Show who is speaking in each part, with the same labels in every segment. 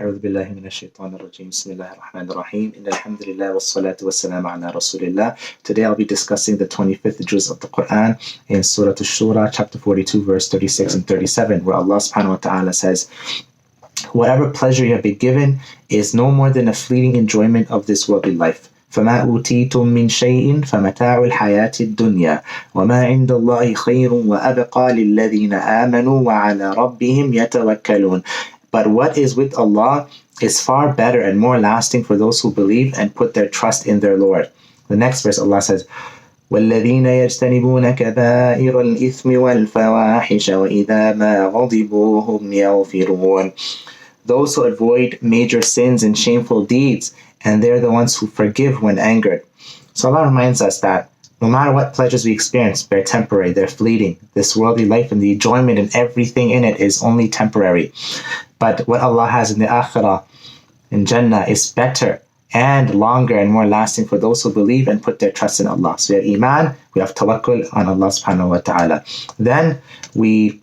Speaker 1: أعوذ بالله من الشيطان الرجيم. بسم الله الرحمن الرحيم. إن الحمد لله والصلاة والسلام على رسول الله. Today I'll be discussing the 25th juz of the Quran in Surah Ash-Shura, chapter 42, verse 36 and 37, where Allah subhanahu wa ta'ala says, "Whatever pleasure you have been given is no more than a fleeting enjoyment of this worldly life. فَمَا أُوتِيتُم مِّن شَيْءٍ فَمَتَاعُ الْحَيَاةِ الدُّنْيَا وَمَا عِندَ اللَّهِ خَيْرٌ وَأَبْقَىٰ لِلَّذِينَ آمَنُوا وَعَلَىٰ رَبِّهِمْ يَتَوَكَّلُونَ." But what is with Allah is far better and more lasting for those who believe and put their trust in their Lord. The next verse Allah says, وَالَّذِينَ يَجْتَنِبُونَ كَبَائِرَ الْإِثْمِ وَالْفَوَاحِشَ وَإِذَا مَا غَضِبُوا هُمْ يَغْفِرُونَ. Those who avoid major sins and shameful deeds, and they're the ones who forgive when angered. So Allah reminds us that no matter what pleasures we experience, they're temporary, they're fleeting. This worldly life and the enjoyment and everything in it is only temporary. But what Allah has in the Akhirah, in Jannah, is better and longer and more lasting for those who believe and put their trust in Allah. So we have Iman, we have Tawakkul on Allah subhanahu wa ta'ala. Then we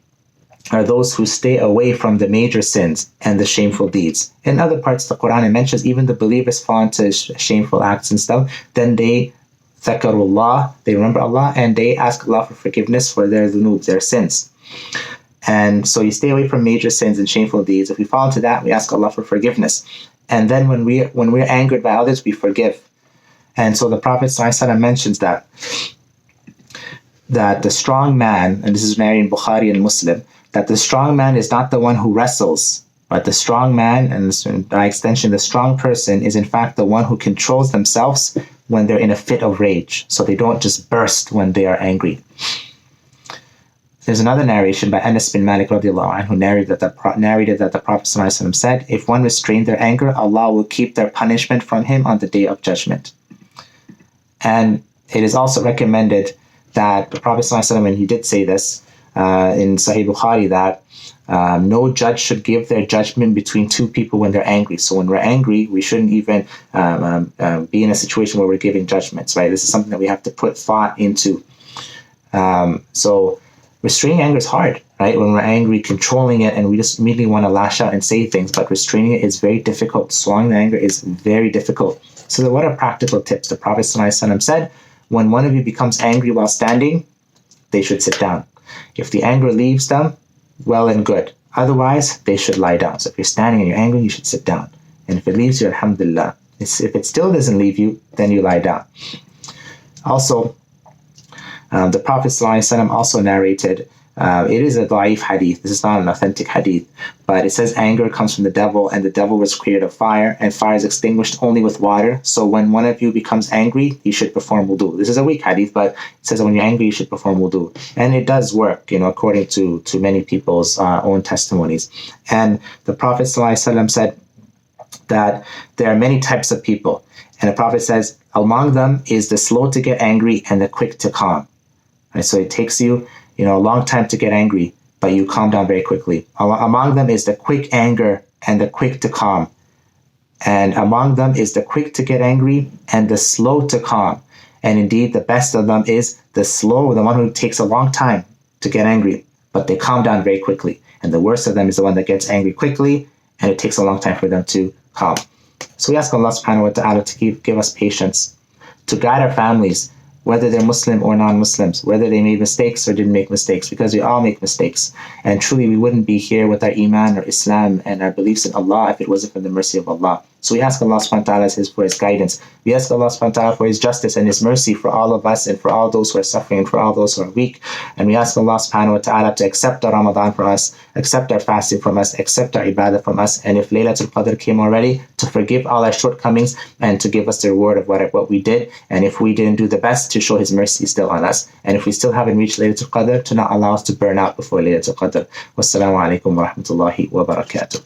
Speaker 1: are those who stay away from the major sins and the shameful deeds. In other parts of the Quran, it mentions even the believers fall into shameful acts and stuff. Then they Thakarullah, they remember Allah, and they ask Allah for forgiveness for their dhunub, their sins. And so you stay away from major sins and shameful deeds. If we fall into that, we ask Allah for forgiveness. And then when we're angered by others, we forgive. And so the Prophet ﷺ mentions that the strong man, and this is narrated in Bukhari and Muslim, that the strong man is not the one who wrestles, but the strong man, and by extension, the strong person, is in fact the one who controls themselves when they're in a fit of rage. So they don't just burst when they are angry. There's another narration by Anas bin Malik radiallahu anhu, who narrated that the Prophet ﷺ said, if one restrained their anger, Allah will keep their punishment from him on the day of judgment. And it is also recommended that the Prophet ﷺ, when he did say this in Sahih Bukhari, that no judge should give their judgment between two people when they're angry. So when we're angry, we shouldn't even be in a situation where we're giving judgments, right? This is something that we have to put thought into. So restraining anger is hard, right? When we're angry, controlling it, and we just immediately want to lash out and say things, but restraining it is very difficult. Swallowing the anger is very difficult. So what are practical tips? The Prophet ﷺ said, when one of you becomes angry while standing, they should sit down. If the anger leaves them, well and good. Otherwise, they should lie down. So if you're standing and you're angry, you should sit down. And if it leaves you, alhamdulillah. If it still doesn't leave you, then you lie down. Also, the Prophet ﷺ also narrated, it is a da'if hadith, this is not an authentic hadith, but it says anger comes from the devil, and the devil was created of fire, and fire is extinguished only with water. So when one of you becomes angry, you should perform wudu. This is a weak hadith, but it says that when you're angry, you should perform wudu. And it does work, according to many people's own testimonies. And the Prophet ﷺ said that there are many types of people. And the Prophet says, among them is the slow to get angry and the quick to calm. Right, so it takes you, a long time to get angry, but you calm down very quickly. Among them is the quick anger and the quick to calm. And among them is the quick to get angry and the slow to calm. And indeed, the best of them is the slow, the one who takes a long time to get angry, but they calm down very quickly. And the worst of them is the one that gets angry quickly, and it takes a long time for them to calm. So we ask Allah subhanahu wa ta'ala to give us patience, to guide our families, whether they're Muslim or non-Muslims, whether they made mistakes or didn't make mistakes, because we all make mistakes. And truly, we wouldn't be here with our Iman or Islam and our beliefs in Allah if it wasn't for the mercy of Allah. So we ask Allah subhanahu wa ta'ala for His guidance. We ask Allah subhanahu wa ta'ala for His justice and His mercy for all of us and for all those who are suffering and for all those who are weak. And we ask Allah subhanahu wa ta'ala to accept our Ramadan for us, accept our fasting from us, accept our ibadah from us. And if Laylatul Qadr came already, to forgive all our shortcomings and to give us the reward of what we did. And if we didn't do the best, to show His mercy still on us. And if we still haven't reached Laylatul Qadr, to not allow us to burn out before Laylatul Qadr. Wassalamu alaikum wa rahmatullahi wa barakatuh.